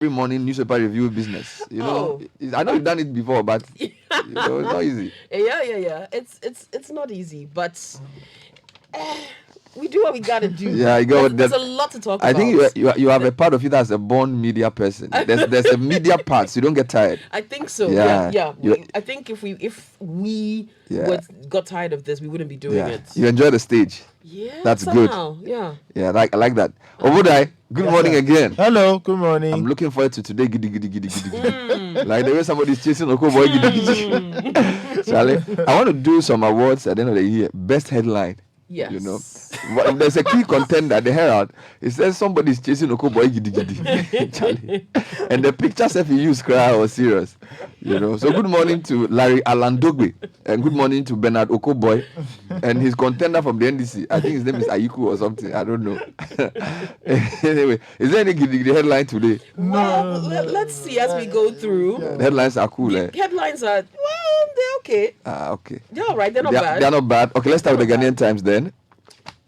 every morning newspaper review business. You know, I know you've done it before, but you know, it's not easy. Yeah. It's not easy, but we do what we gotta do. Yeah, I got there's a lot to talk about. I think you have a part of it as a born media person. There's a media part, so you don't get tired. I think so. Yeah. I think if we got tired of this, we wouldn't be doing it. You enjoy the stage. Yeah, that's somehow. good. Yeah, I like that. Obudai, good morning again. Hello, good morning. I'm looking forward to today. Giddy. Like the way somebody's chasing Oko boy. Giddy. Charlie, I want to do some awards at the end of the year. Best headline. Yes. You know, there's a key contender at the Herald. It says somebody's chasing Oko boy giddy. Charlie. And the pictures if you use cry or serious. You know. So good morning to Larry Alandogbe and good morning to Bernard Okoboy and his contender from the NDC. I think his name is Ayiku or something. I don't know. Anyway, is there any giddy headline today? Well, let's see as we go through. The headlines are cool. Headlines are they're okay. Okay. They're all right. They're not bad. They're not bad. Okay, let's start with the Ghanaian Times then.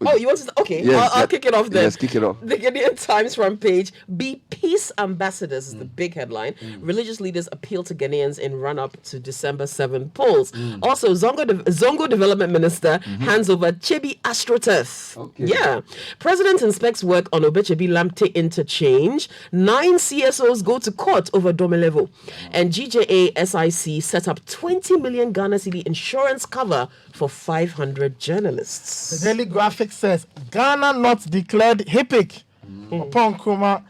Oh, you want to? Okay, yes, I'll kick it off then. Yes, kick it off. The Ghanaian Times front page: Be peace ambassadors is the big headline. Religious leaders appeal to Ghanaians in run-up to December 7 polls. Also, Zongo Development Minister hands over Chebi AstroTurf. Okay. Yeah. President inspects work on Obechebi Lamte Interchange. 9 CSOs go to court over Domelevo. And GJA SIC set up 20 million Ghana cedi insurance cover for 500 journalists. The Daily Graphic says Ghana not declared HIPC. Upon Nkrumah,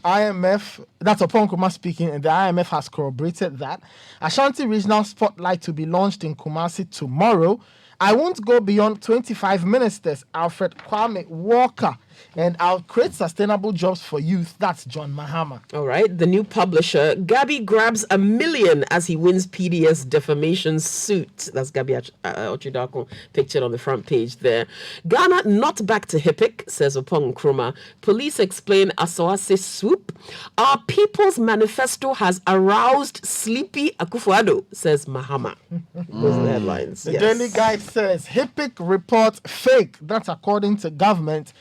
IMF, that's upon Nkrumah speaking, and the IMF has corroborated that. Ashanti Regional Spotlight to be launched in Kumasi tomorrow. I won't go beyond 25 ministers. Alfred Kwame Walker. And I'll create sustainable jobs for youth. That's John Mahama. All right. The new publisher, Gabi grabs $1 million as he wins PDS defamation suit. That's Gabi Ochidako pictured on the front page there. Ghana not back to HIPC, says Opong Nkrumah. Police explain Asawase swoop. Our People's Manifesto has aroused sleepy Akufo-Addo, says Mahama. Those are the headlines. The Daily Guide says HIPC report fake. That's according to government.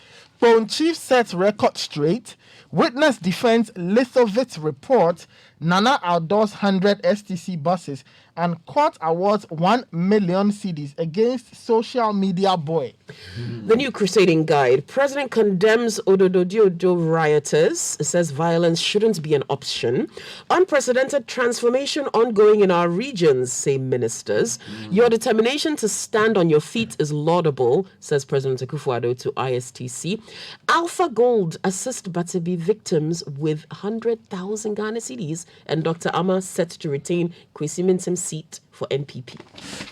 Phone chief sets record straight. Witness defends Lithowitz report. Nana outdoors 100 STC buses. And court awards 1 million cedis against social media boy. The new crusading guide. President condemns Odododiodo rioters. It says violence shouldn't be an option. Unprecedented transformation ongoing in our regions, say ministers. Your determination to stand on your feet is laudable, says President Akufo-Addo to ISTC. Alpha Gold assist Batebi victims with 100,000 Ghana cedis. And Dr. Ama set to retain Kwesi Mintim's seat for NPP.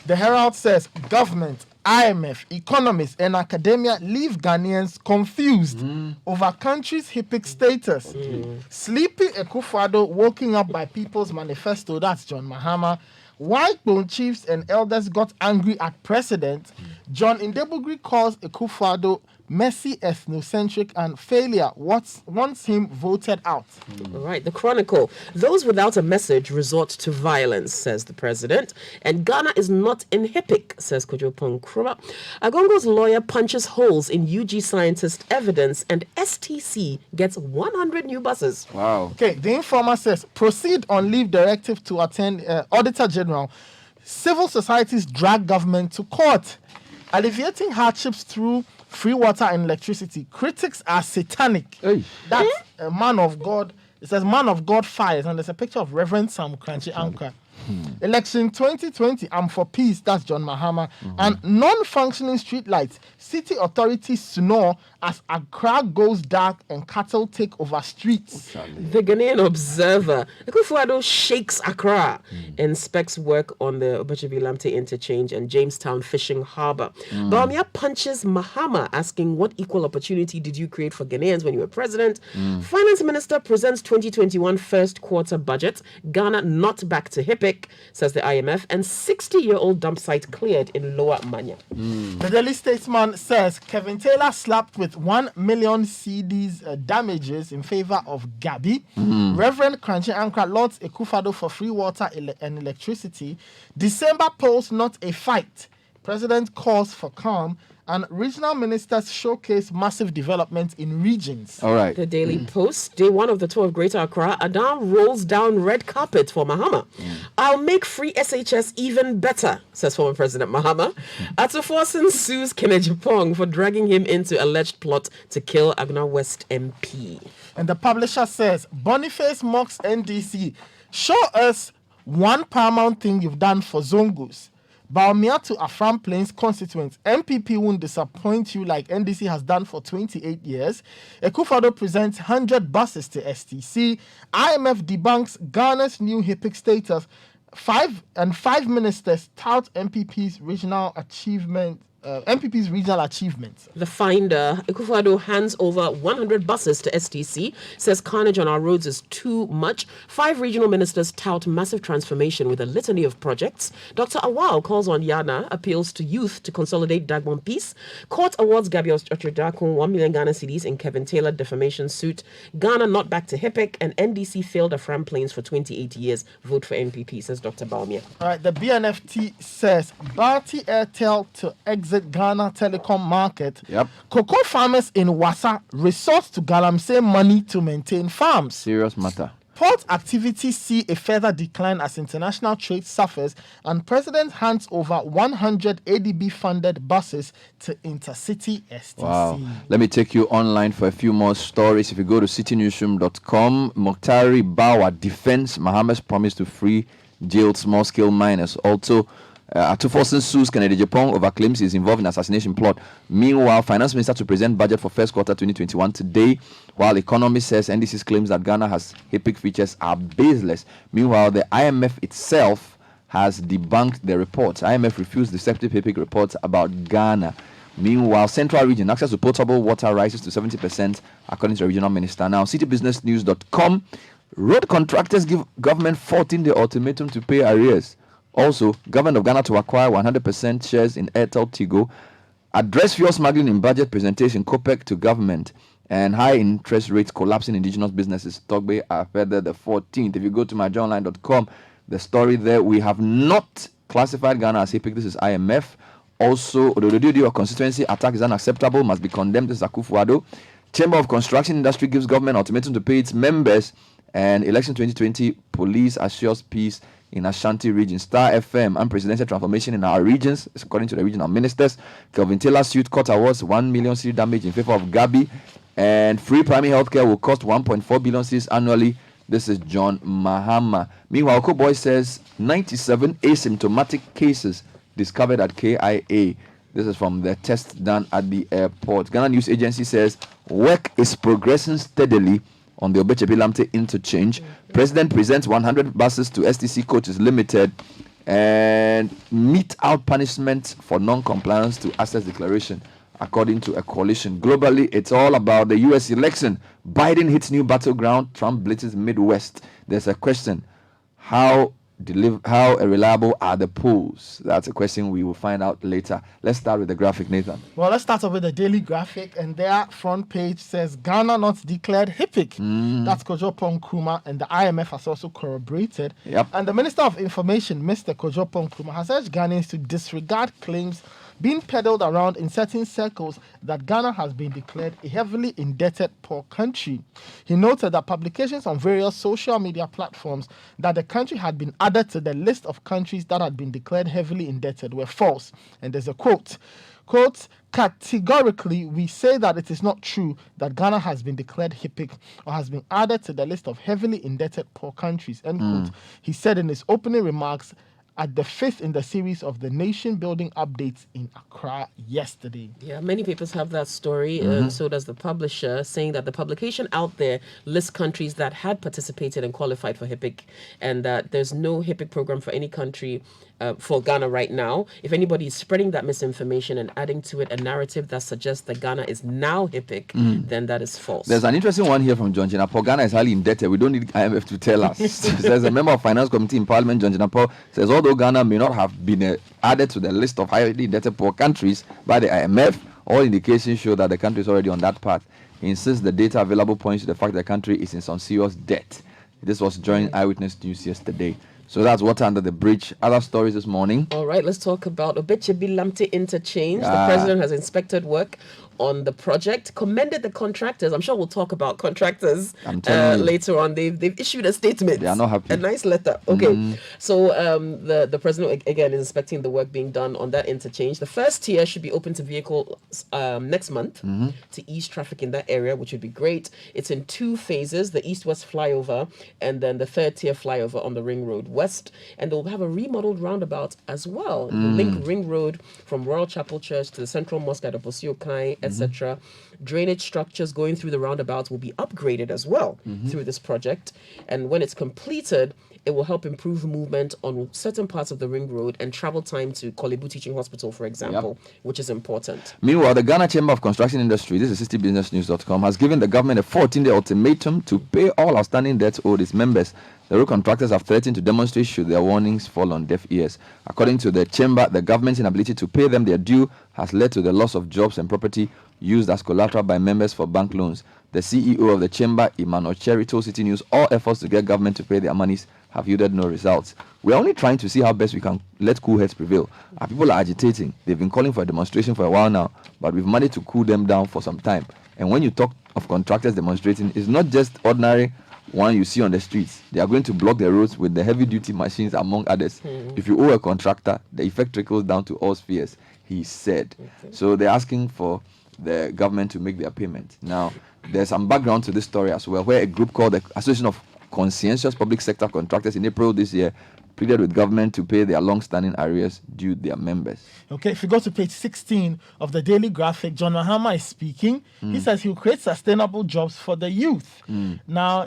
The Herald says government, IMF, economists and academia leave Ghanaians confused over country's HIPC status. Sleepy Akufo-Addo woken up by People's Manifesto, that's John Mahama. White bone chiefs and elders got angry at president. John Indebugri calls Akufo-Addo messy, ethnocentric, and failure wants him voted out. All right, the Chronicle. Those without a message resort to violence, says the president. And Ghana is not in HIPC, says Kojo Nkrumah. Agongo's lawyer punches holes in UG scientist evidence, and STC gets 100 new buses. Wow. Okay, the Informer says, proceed on leave directive to attend Auditor General. Civil societies drag government to court. Alleviating hardships through free water and electricity. Critics are satanic. Hey. That's a man of God. It says man of God fires, and there's a picture of Reverend Sam Kranchi Anka. Election 2020, I'm for peace. That's John Mahama. And non-functioning streetlights. City authorities snore as Accra goes dark and cattle take over streets. The Ghanaian Observer. Akufo-Addo shakes Accra. Inspects work on the Obechebi Lamte Interchange and Jamestown Fishing Harbour. Bawumia punches Mahama, asking what equal opportunity did you create for Ghanaians when you were president? Finance Minister presents 2021 first quarter budget. Ghana not back to HIPC, says the IMF, and 60-year-old dump site cleared in Lower Manya. The Daily Statesman says Kevin Taylor slapped with 1 million cedis damages in favor of Gabi. Reverend Kranchi Ankra lauds Akufo-Addo for free water and electricity. December polls not a fight. President calls for calm, and regional ministers showcase massive development in regions. All right. The Daily Post, day 1 of the tour of Greater Accra, Adam rolls down red carpet for Mahama. I'll make free SHS even better, says former President Mahama. Atuforsen sues Kenejipong for dragging him into alleged plot to kill Agna West MP. And the publisher says, Boniface mocks NDC. Show us one paramount thing you've done for Zongus. Baumia to Afram Plains constituents. MPP won't disappoint you like NDC has done for 28 years. Ekufado presents 100 buses to STC. IMF debunks Ghana's new HIPC status. Five ministers tout MPP's regional achievements. The Finder, Ekufado hands over 100 buses to STC, says carnage on our roads is too much. 5 regional ministers tout massive transformation with a litany of projects. Dr. Awal calls on Yana, appeals to youth to consolidate Dagbon peace. Court awards Gabriel Ochidakun 1 million Ghana cedis in Kevin Taylor defamation suit. Ghana not back to HIPC, and NDC failed Afram Plains for 28 years. Vote for NPP, says Dr. Baumia. All right, the BNFT says, Bharti Airtel to exit Ghana telecom market. Yep. Cocoa farmers in Wassa resort to Galamsey money to maintain farms. Serious matter. Port activities see a further decline as international trade suffers, and President hands over 100 ADB-funded buses to Intercity STC. Wow. Let me take you online for a few more stories. If you go to citynewsroom.com, Mokhtari Bawa defends Mohammed's promise to free jailed small-scale miners. Also, Atuforsen sues Kenejipong over claims he's involved in assassination plot. Meanwhile, Finance Minister to present budget for first quarter 2021 today, while Economist says NDC's claims that Ghana has HIPC features are baseless. Meanwhile, the IMF itself has debunked the reports. IMF refused deceptive HIPC reports about Ghana. Meanwhile, Central Region access to potable water rises to 70%, according to the regional minister. Now, citybusinessnews.com, road contractors give government 14-day ultimatum to pay arrears. Also, government of Ghana to acquire 100% shares in Airtel Tigo. Address fuel smuggling in budget presentation, COPEC to government. And high interest rates collapsing indigenous businesses. Togbe are further the 14th. If you go to myjournline.com, the story there, we have not classified Ghana as HIPC. This is IMF. Also, Odododio constituency attack is unacceptable, must be condemned. This is Akufo-Addo. Chamber of Construction Industry gives government ultimatum to pay its members. And election 2020, police assures peace in Ashanti region. Star FM, unprecedented transformation in our regions, according to the regional ministers. Kelvin Taylor suit court awards 1 million cedi damage in favor of Gabi. And free primary healthcare will cost 1.4 billion cedis annually. This is John Mahama. Meanwhile, Kokui says 97 asymptomatic cases discovered at KIA. This is from the test done at the airport. Ghana News Agency says work is progressing steadily on the Obechepe-Lamte interchange. President presents 100 buses to STC Coaches Limited and mete out punishment for non-compliance to Access Declaration, according to a coalition. Globally, it's all about the U.S. election. Biden hits new battleground. Trump blitzes Midwest. There's a question. How reliable are the polls? That's a question we will find out later. Let's start with the graphic, Nathan. Well, let's start off with the Daily Graphic, and their front page says Ghana not declared HIPC. That's Kojo Nkrumah, and the IMF has also corroborated. Yep. And the Minister of Information, Mr. Kojo Nkrumah, has urged Ghanaians to disregard claims being peddled around in certain circles that Ghana has been declared a heavily indebted poor country. He noted that publications on various social media platforms that the country had been added to the list of countries that had been declared heavily indebted were false. And there's a quote, categorically, we say that it is not true that Ghana has been declared HIPC or has been added to the list of heavily indebted poor countries, end quote. He said in his opening remarks at the 5th in the series of the nation building updates in Accra yesterday. Yeah, many papers have that story, and so does the publisher, saying that the publication out there lists countries that had participated and qualified for HIPC, and that there's no HIPC program for any country for Ghana right now. If anybody is spreading that misinformation and adding to it a narrative that suggests that Ghana is now HIPC, then that is false. There's an interesting one here from John Jinapo. Ghana is highly indebted. We don't need IMF to tell us. There's a member of Finance Committee in Parliament, John Jinapo, says although Ghana may not have been added to the list of highly indebted poor countries by the IMF, all indications show that the country is already on that path. He insists the data available points to the fact that the country is in some serious debt. This was during Eyewitness News yesterday. So that's water under the bridge. Other stories this morning. All right, let's talk about Obechebi Lamte Interchange. The president has inspected work on the project, commended the contractors. I'm sure we'll talk about contractors later on. They've issued a statement. They are not happy. A nice letter. Okay. So the president again is inspecting the work being done on that interchange. The first tier should be open to vehicles next month to ease traffic in that area, which would be great. It's in 2 phases: the east-west flyover and then the 3rd tier flyover on the Ring Road West. And they'll have a remodeled roundabout as well. The link Ring Road from Royal Chapel Church to the Central Mosque at Obosiokai, etc. Drainage structures going through the roundabouts will be upgraded as well through this project. And when it's completed, it will help improve movement on certain parts of the Ring Road and travel time to Kolebu Teaching Hospital, for example, which is important. Meanwhile, the Ghana Chamber of Construction Industry, this is citybusinessnews.com, has given the government a 14-day ultimatum to pay all outstanding debts owed its members. The road contractors have threatened to demonstrate should their warnings fall on deaf ears. According to the chamber, the government's inability to pay them their due has led to the loss of jobs and property used as collateral by members for bank loans. The CEO of the chamber, Emmanuel Cherry, told City News all efforts to get government to pay their monies have yielded no results. We're only trying to see how best we can let cool heads prevail. Our people are agitating. They've been calling for a demonstration for a while now, but we've managed to cool them down for some time. And when you talk of contractors demonstrating, it's not just ordinary one you see on the streets. They are going to block the roads with the heavy-duty machines, among others. If you owe a contractor, the effect trickles down to all spheres, he said. So they're asking for the government to make their payment. Now, there's some background to this story as well, where a group called the Association of Conscientious Public Sector Contractors in April this year pleaded with government to pay their long-standing arrears due their members. Okay, if you go to page 16 of the Daily Graphic, John Mahama is speaking. He says he'll create sustainable jobs for the youth. Now,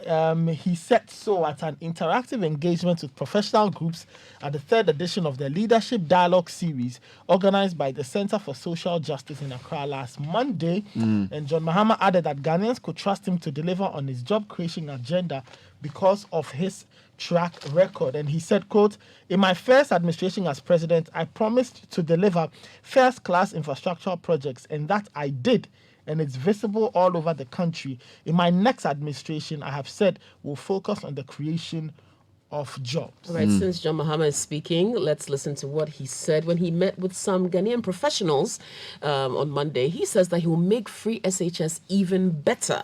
he said so at an interactive engagement with professional groups at the 3rd edition of the Leadership Dialogue Series organized by the Center for Social Justice in Accra last Monday. And John Mahama added that Ghanaians could trust him to deliver on his job creation agenda because of his track record. And he said, quote, "In my first administration as president, I promised to deliver first-class infrastructural projects, and that I did, and it's visible all over the country. In my next administration, I have said we'll focus on the creation of jobs." All right, since John Mahama is speaking, let's listen to what he said when he met with some Ghanaian professionals on Monday. He says that he will make free SHS even better.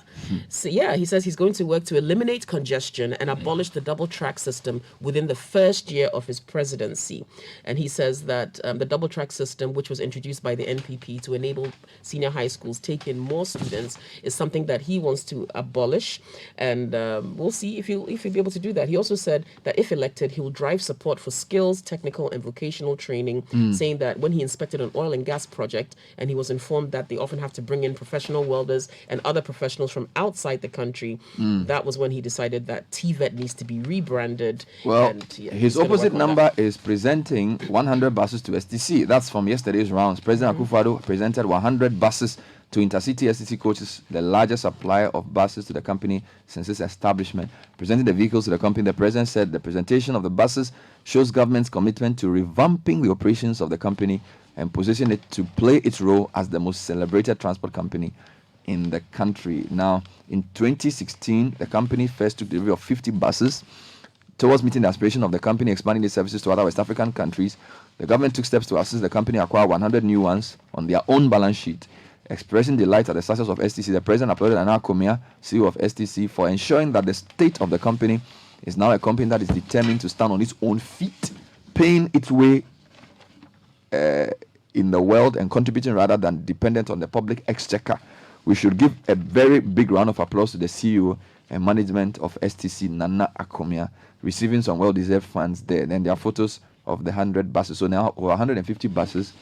So, he says he's going to work to eliminate congestion and abolish the double track system within the first year of his presidency. And he says that the double track system, which was introduced by the NPP to enable senior high schools take in more students, is something that he wants to abolish. And we'll see if he'll be able to do that. He also said that if elected, he will drive support for skills, technical, and vocational training, saying that when he inspected an oil and gas project and he was informed that they often have to bring in professional welders and other professionals from outside the country, that was when he decided that TVET needs to be rebranded. Well, and, his opposite number is presenting 100 buses to STC. That's from yesterday's rounds. President Akufo-Addo presented 100 buses to Intercity STC Coaches, the largest supplier of buses to the company since its establishment. Presenting the vehicles to the company, the president said the presentation of the buses shows government's commitment to revamping the operations of the company and position it to play its role as the most celebrated transport company in the country. Now, in 2016, the company first took delivery of 50 buses. Towards meeting the aspiration of the company expanding its services to other West African countries, the government took steps to assist the company acquire 100 new ones on their own balance sheet. Expressing delight at the success of STC, the president applauded Anna Komia, CEO of STC, for ensuring that the state of the company is now a company that is determined to stand on its own feet, paying its way in the world and contributing rather than dependent on the public exchequer. We should give a very big round of applause to the CEO and management of STC, Nana Akomia, receiving some well-deserved funds there. Then there are photos of the 100 buses. So now over 150 buses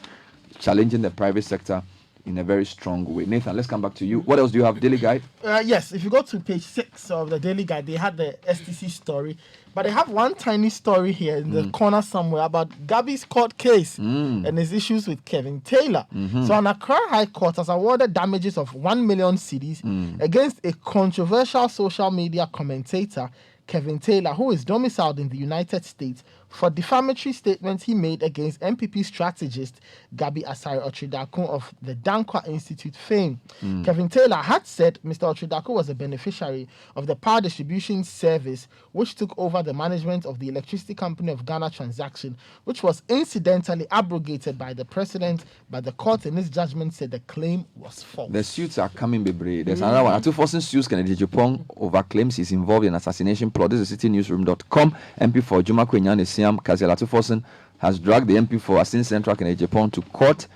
challenging the private sector in a very strong way. Nathan, let's come back to you. What else do you have? Daily Guide? Yes, if you go to page 6 of the Daily Guide, they had the STC story, but they have one tiny story here in the corner somewhere about Gabby's court case and his issues with Kevin Taylor. So an Accra High Court has awarded damages of 1 million cedis against a controversial social media commentator, Kevin Taylor, who is domiciled in the United States, for defamatory statements he made against MPP strategist Gabi Asare Otridakun of the Dankwa Institute fame. Kevin Taylor had said Mr. Otridakun was a beneficiary of the power distribution service, which took over the management of the Electricity Company of Ghana transaction, which was incidentally abrogated by the president, but the court in its judgment said the claim was false. The suits are coming, baby. There's another one. Atu Forson sues Kennedy Jupong over claims he's involved in assassination plot. This is citynewsroom.com. MP for Juma Kwenyane Siam Kazela Atu Forson has dragged the MP for Asin Central Kennedy Jupong to court.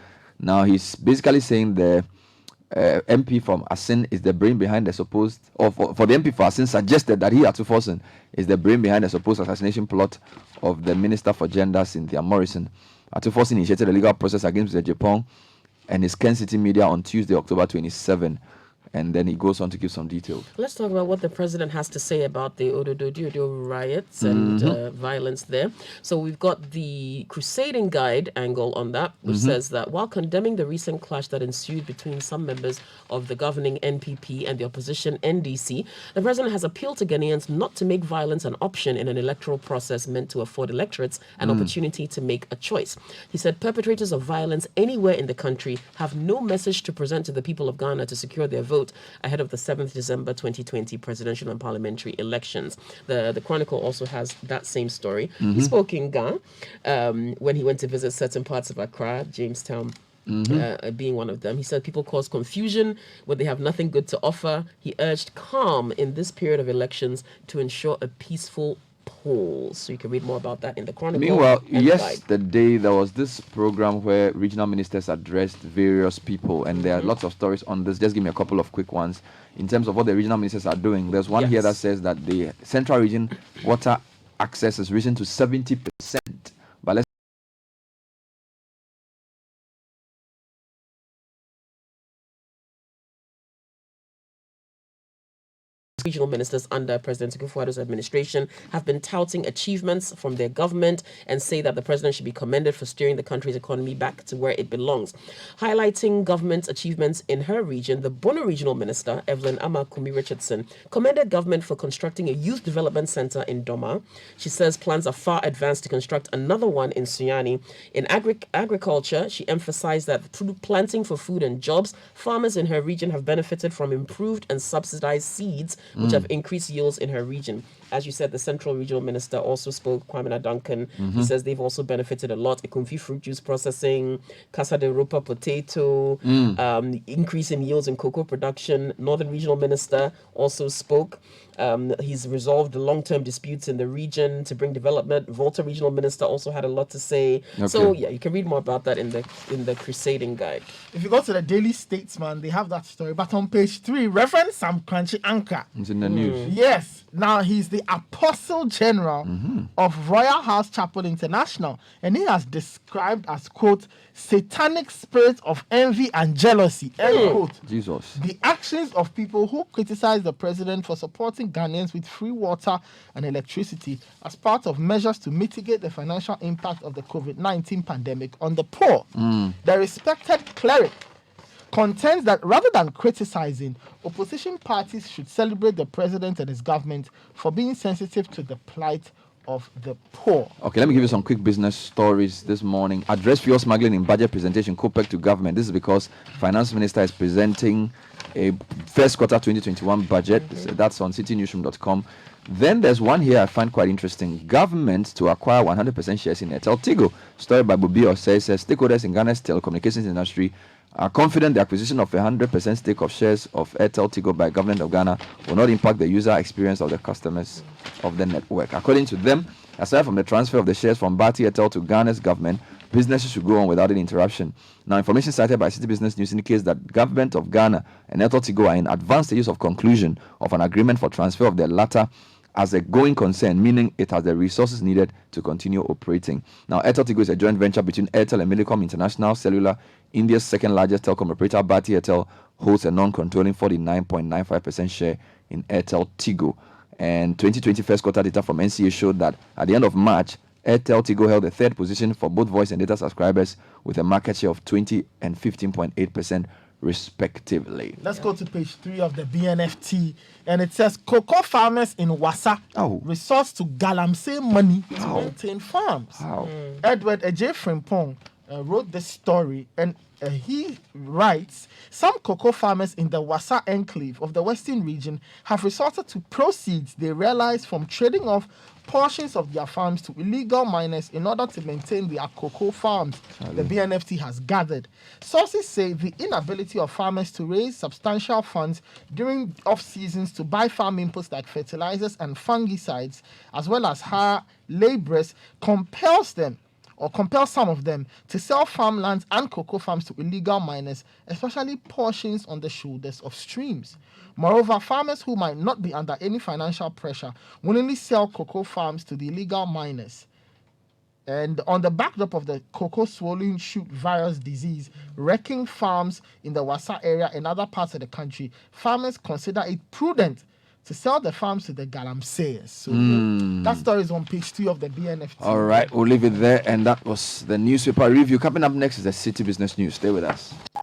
Now he's basically saying the MP from Asin is the brain behind the supposed, or for the MP for Asin suggested that he, Atu Forson, is the brain behind the supposed assassination plot of the Minister for Gender, Cynthia Morrison. Atu Forson initiated a legal process against Mr. Jupong and his Ken City Media on Tuesday, October 27. And then he goes on to give some details. Let's talk about what the president has to say about the Ododo riots and violence there. So we've got the crusading guide angle on that, which says that while condemning the recent clash that ensued between some members of the governing NPP and the opposition NDC, the president has appealed to Ghanaians not to make violence an option in an electoral process meant to afford electorates an opportunity to make a choice. He said perpetrators of violence anywhere in the country have no message to present to the people of Ghana to secure their vote ahead of the 7th December 2020 presidential and parliamentary elections. The Chronicle also has that same story. He spoke in Ga when he went to visit certain parts of Accra, Jamestown being one of them. He said people cause confusion when they have nothing good to offer. He urged calm in this period of elections to ensure a peaceful polls. So you can read more about that in the Chronicle. Meanwhile, yesterday there was this program where regional ministers addressed various people, and there are lots of stories on this. Just give me a couple of quick ones in terms of what the regional ministers are doing. There's one here that says that the central region water access has risen to 70%. But let's regional ministers under President Akufo-Addo's administration have been touting achievements from their government and say that the president should be commended for steering the country's economy back to where it belongs. Highlighting government achievements in her region, the Bono regional minister, Evelyn Amakumi Richardson, commended government for constructing a youth development center in Doma. She says plans are far advanced to construct another one in Sunyani. In agriculture, she emphasized that through planting for food and jobs, farmers in her region have benefited from improved and subsidized seeds, which have increased yields in her region. As you said, the Central Regional Minister also spoke, Kwame Duncan. He says they've also benefited a lot. Ekumfi fruit juice processing, Casa de Ropa potato, increase in yields in cocoa production. Northern Regional Minister also spoke. He's resolved the long-term disputes in the region to bring development. Volta Regional Minister also had a lot to say. Okay. So yeah, you can read more about that in the Crusading Guide. If you go to the Daily Statesman, they have that story. But on page 3, Reverend Sam Kranchi Anka. It's in the news. Yes. Now he's the Apostle General of Royal House Chapel International, and he has described as, quote, satanic spirit of envy and jealousy, end quote. Jesus. The actions of people who criticize the president for supporting Ghanaians with free water and electricity as part of measures to mitigate the financial impact of the COVID-19 pandemic on the poor. The respected cleric contends that rather than criticizing, opposition parties should celebrate the president and his government for being sensitive to the plight of the poor. Okay, let me give you some quick business stories this morning. Address fuel smuggling in budget presentation, COPEC to government. This is because Finance Minister is presenting a first quarter 2021 budget. That's on citynewsroom.com. Then there's one here I find quite interesting. Government to acquire 100% shares in Airtel Tigo. Story by Bobi says stakeholders in Ghana's telecommunications industry are confident the acquisition of 100% stake of shares of Airtel Tigo by government of Ghana will not impact the user experience of the customers of the network. According to them, aside from the transfer of the shares from Bharti Airtel to Ghana's government, businesses should go on without any interruption. Now, information cited by City Business News indicates that government of Ghana and Airtel Tigo are in advanced stages of conclusion of an agreement for transfer of the latter as a going concern, meaning it has the resources needed to continue operating. Now, Airtel Tigo is a joint venture between Airtel and Millicom International Cellular. India's second largest telecom operator, Bharti Airtel, holds a non-controlling 49.95% share in Airtel Tigo. And 2020 first quarter data from NCA showed that at the end of March, Airtel Tigo held the third position for both voice and data subscribers with a market share of 20 and 15.8% respectively. Let's go to page 3 of the BNFT, and it says cocoa farmers in Wassa resource to galamsey money to maintain farms. Edward J. Frimpong wrote this story, and he writes, some cocoa farmers in the Wassa enclave of the Western region have resorted to proceeds they realize from trading off portions of their farms to illegal miners in order to maintain their cocoa farms, the BNFT has gathered. Sources say the inability of farmers to raise substantial funds during off-seasons to buy farm inputs like fertilizers and fungicides, as well as hire laborers, compels some of them to sell farmlands and cocoa farms to illegal miners, especially portions on the shoulders of streams. Moreover, farmers who might not be under any financial pressure willingly sell cocoa farms to the illegal miners. And on the backdrop of the cocoa swollen shoot virus disease wrecking farms in the Wassa area and other parts of the country, farmers consider it prudent to sell the farms to the galamseyers. So that story is on page 2 of the BNFT. All right, we'll leave it there. And that was the newspaper review. Coming up next is the City Business News. Stay with us.